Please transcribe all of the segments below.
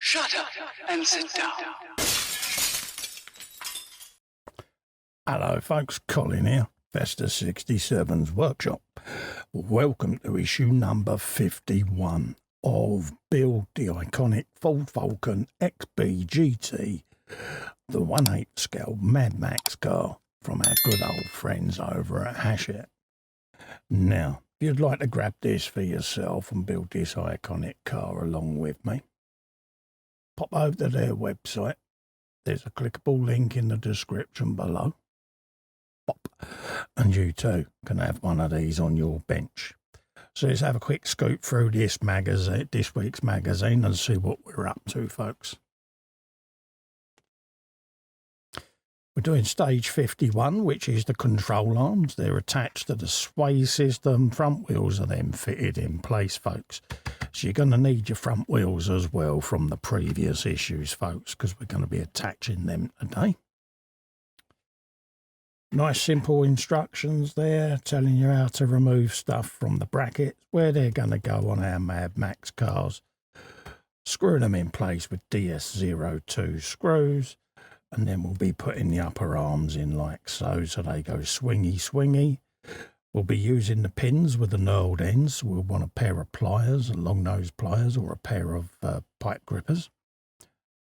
Shut up and sit down. Hello folks, Colin here, Vesta 67's workshop. Welcome to issue number 51 of Build the Iconic Ford Falcon XB GT, the 1/8 scale madmax car from our good old friends over at Hachette. Now, if you'd like to grab this for yourself and build this iconic car along with me, pop over to their website. There's a clickable link in the description below. Pop, and you too can have one of these on your bench. So let's have a quick scoop through this magazine, this week's magazine, and see what we're up to, folks. We're doing stage 51, which is the control arms. They're attached to the sway system. Front wheels are then fitted in place, folks. So you're going to need your front wheels as well from the previous issues, folks, because we're going to be attaching them today. Nice simple instructions there telling you how to remove stuff from the brackets, where they're going to go on our madmax cars. Screw them in place with DS02 screws. And then we'll be putting the upper arms in like so they go swingy. We'll be using the pins with the knurled ends. We'll want a pair of pliers, long nose pliers, or a pair of pipe grippers.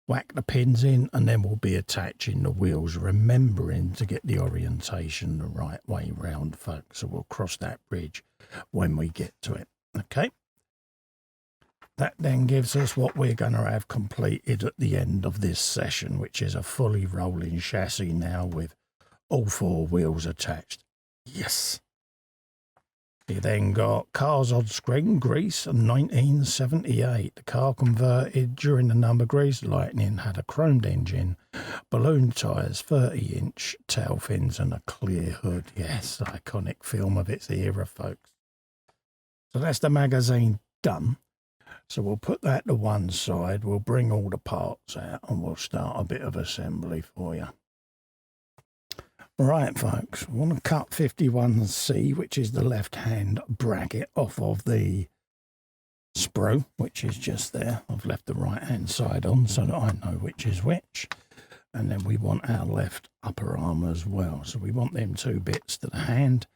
Whack the pins in, and then we'll be attaching the wheels, remembering to get the orientation the right way round, folks. So we'll cross that bridge when we get to it. Okay. That then gives us what we're going to have completed at the end of this session, which is a fully rolling chassis now with all four wheels attached. Yes. You then got cars on screen, Greece, 1978. The car converted during the number Grease Lightning, had a chromed engine, balloon tyres, 30-inch tail fins and a clear hood. Yes, iconic film of its era, folks. So that's the magazine done. So we'll put that to one side, we'll bring all the parts out and we'll start a bit of assembly for you. Right folks, we want to cut 51C, which is the left-hand bracket, off of the sprue, which is just there. I've left the right-hand side on so that I know which is which. And then we want our left upper arm as well. So we want them two bits to the hand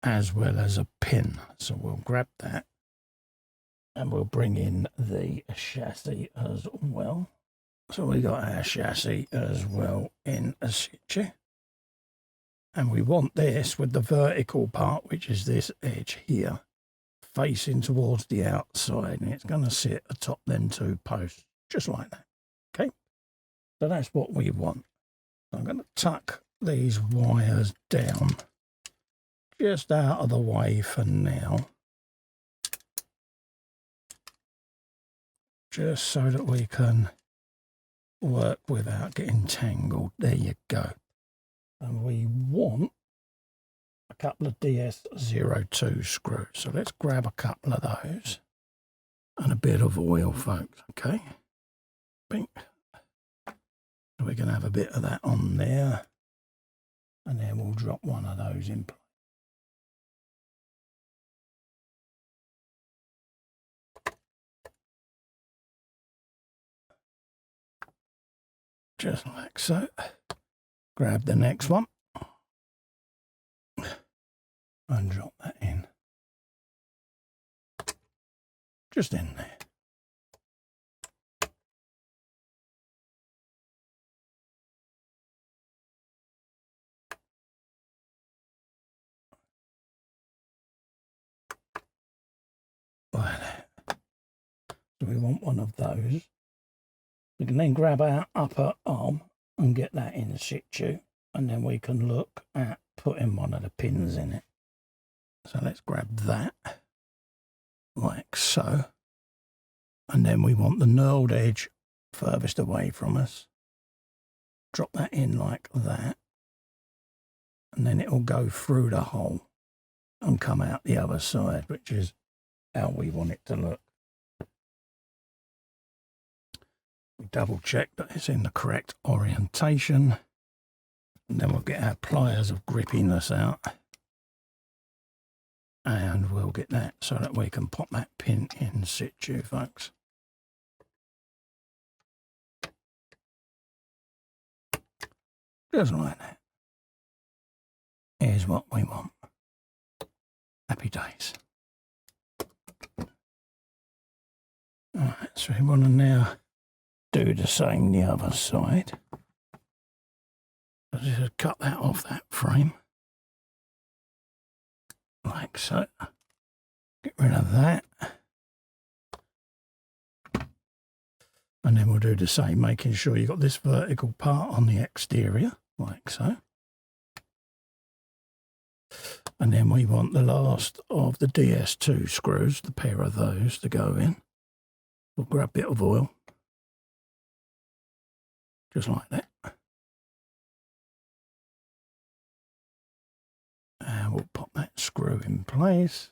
as well as a pin. So we'll grab that. And we'll bring in the chassis as well. So we got our chassis as well in a situ. And we want this with the vertical part, which is this edge here, facing towards the outside. And it's going to sit atop them two posts, just like that. Okay? So that's what we want. So I'm going to tuck these wires down just out of the way for now. Just so that we can work without getting tangled. There you go. And we want a couple of DS02 screws. So let's grab a couple of those. And a bit of oil, folks. Okay. Bing. So we're going to have a bit of that on there. And then we'll drop one of those in place. Just like so. Grab the next one and drop that in. Just in there. Like that. So we want one of those. We can then grab our upper arm and get that in situ, and then we can look at putting one of the pins in it. So let's grab that, like so. And then we want the knurled edge furthest away from us. Drop that in like that. And then it'll go through the hole and come out the other side, which is how we want it to look. We double check that it's in the correct orientation, and then we'll get our pliers of grippiness out and we'll get that so that we can pop that pin in situ, folks. Just like that. Here's what we want. Happy days. Alright, so we want to now do the same the other side. I'll just cut that off that frame. Like so. Get rid of that. And then we'll do the same, making sure you've got this vertical part on the exterior, like so. And then we want the last of the DS2 screws, the pair of those to go in. We'll grab a bit of oil, just like that. And we'll pop that screw in place.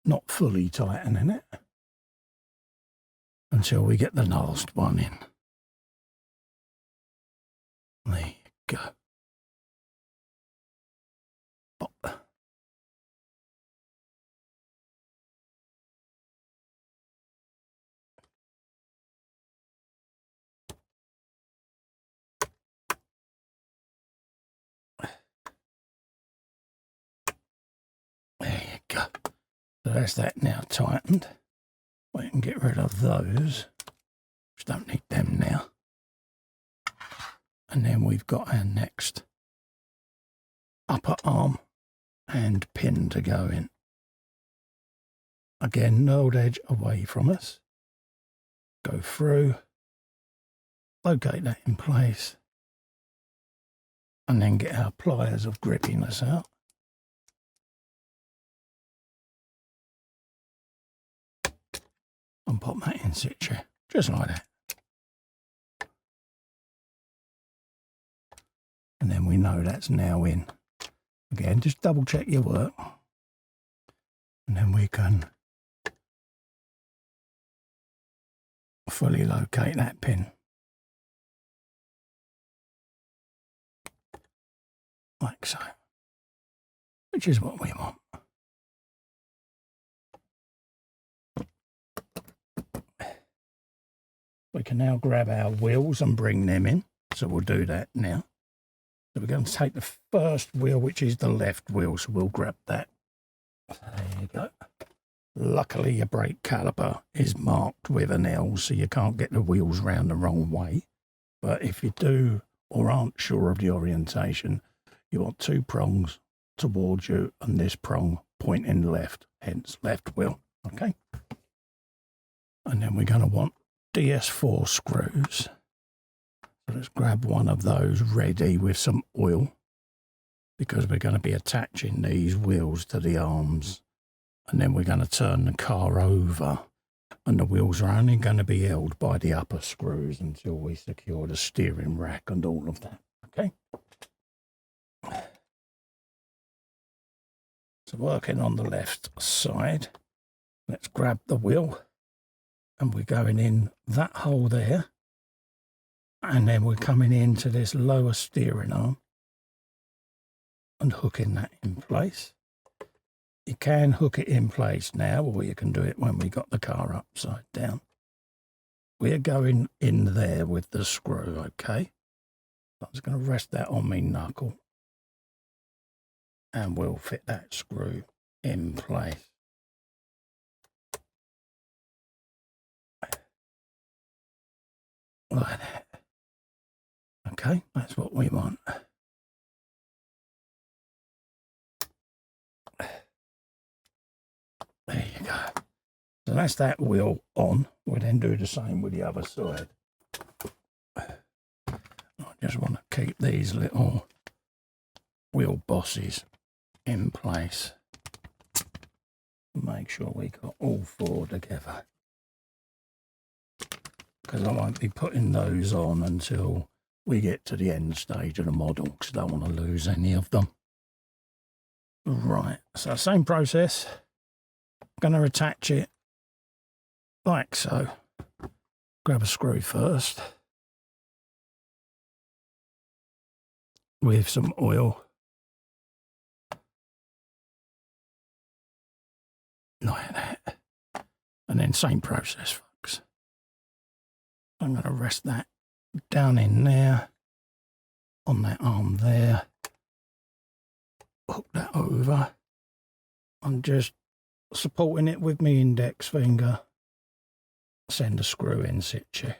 Not fully tightening it until we get the last one in. There you go. Pop. There you go. So that's that now tightened. We can get rid of those, which don't need them now. And then we've got our next upper arm and pin to go in. Again, knurled edge away from us. Go through, locate that in place, and then get our pliers of grippiness out. And pop that in situ, just like that. And then we know that's now in. Again, just double check your work. And then we can fully locate that pin. Like so. Which is what we want. We can now grab our wheels and bring them in. So we'll do that now. So we're going to take the first wheel, which is the left wheel. So we'll grab that. There you go. Luckily, your brake caliper is marked with an L, so you can't get the wheels round the wrong way. But if you do or aren't sure of the orientation, you want two prongs towards you and this prong pointing left, hence left wheel. Okay. And then we're going to want DS4 screws. So let's grab one of those ready with some oil, because we're going to be attaching these wheels to the arms, and then we're going to turn the car over, and the wheels are only going to be held by the upper screws until we secure the steering rack and all of that. Okay. So working on the left side, let's grab the wheel. And we're going in that hole there. And then we're coming into this lower steering arm and hooking that in place. You can hook it in place now, or you can do it when we got the car upside down. We're going in there with the screw, okay? I'm just going to rest that on my knuckle. And we'll fit that screw in place. Like that. Okay, that's what we want. There you go. So that's that wheel on. We'll then do the same with the other side. I just want to keep these little wheel bosses in place. Make sure we got all four together. Because I won't be putting those on until we get to the end stage of the model, because I don't want to lose any of them. Right, so same process. Going to attach it like so. Grab a screw first with some oil. Like that. And then same process, folks. I'm going to rest that down in there, on that arm there, hook that over. I'm just supporting it with my index finger, send a screw in situ.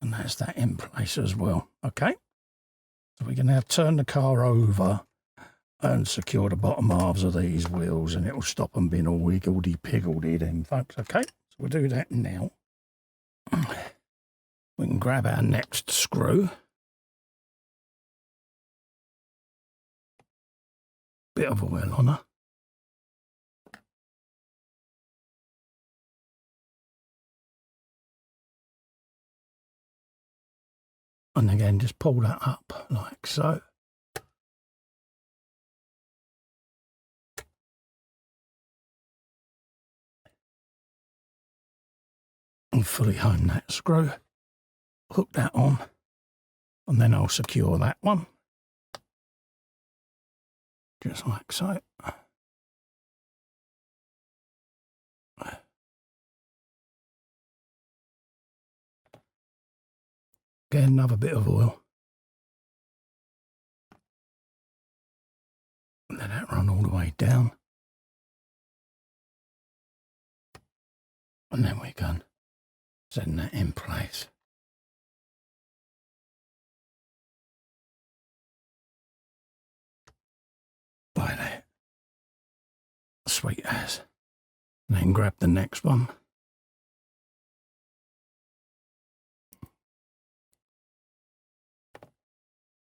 And that's that in place as well. Okay, so we can now turn the car over and secure the bottom halves of these wheels, and it will stop them being all wiggledy-piggledy then, folks. Okay, so we'll do that now. We can grab our next screw. Bit of oil on her. And again, just pull that up like so. And fully hone that screw. Hook that on. And then I'll secure that one. Just like so. Again, another bit of oil. And let that run all the way down. And then we can send that in place. Like that. Sweet as. And then grab the next one.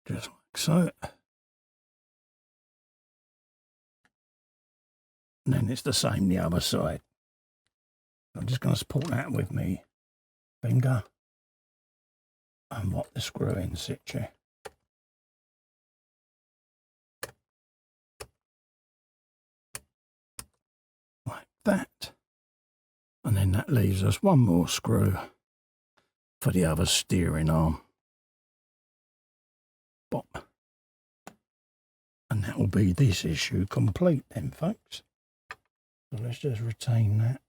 Just like so. And then it's the same the other side. I'm just going to support that with me finger and lock the screw in situ. Like that. And then that leaves us one more screw for the other steering arm. Bop. And that will be this issue complete then, folks. So let's just retain that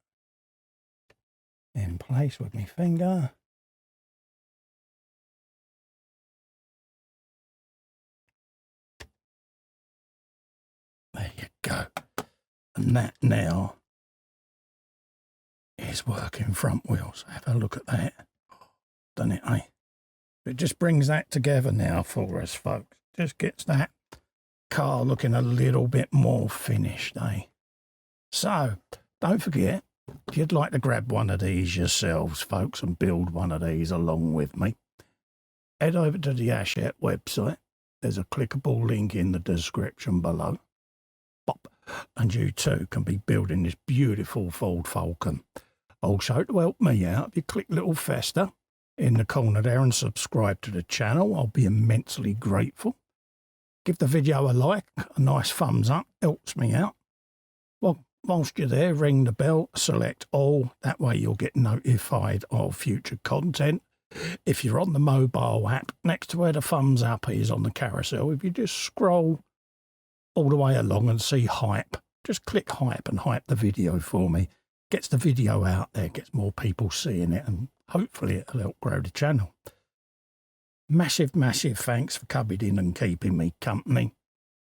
in place with my finger. There you go. And that now is working front wheels. Have a look at that. Done it, eh? It just brings that together now for us, folks. Just gets that car looking a little bit more finished, eh? So, don't forget, if you'd like to grab one of these yourselves, folks, and build one of these along with me, head over to the Hachette website. There's a clickable link in the description below. Pop, and you too can be building this beautiful Ford Falcon. Also, to help me out, if you click little festa in the corner there and subscribe to the channel, I'll be immensely grateful. Give the video a like, a nice thumbs up, helps me out. Well, whilst you're there, ring the bell, select all. That way you'll get notified of future content. If you're on the mobile app, next to where the thumbs up is on the carousel, if you just scroll all the way along and see hype, just click hype and hype the video for me. Gets the video out there, gets more people seeing it, and hopefully it'll help grow the channel. Massive, massive thanks for coming in and keeping me company.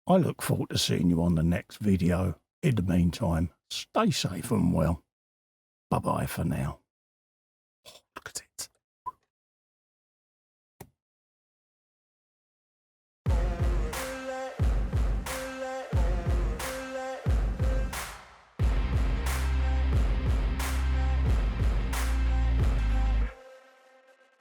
I look forward to seeing you on the next video. In the meantime, stay safe and well. Bye-bye for now. Oh, look at it.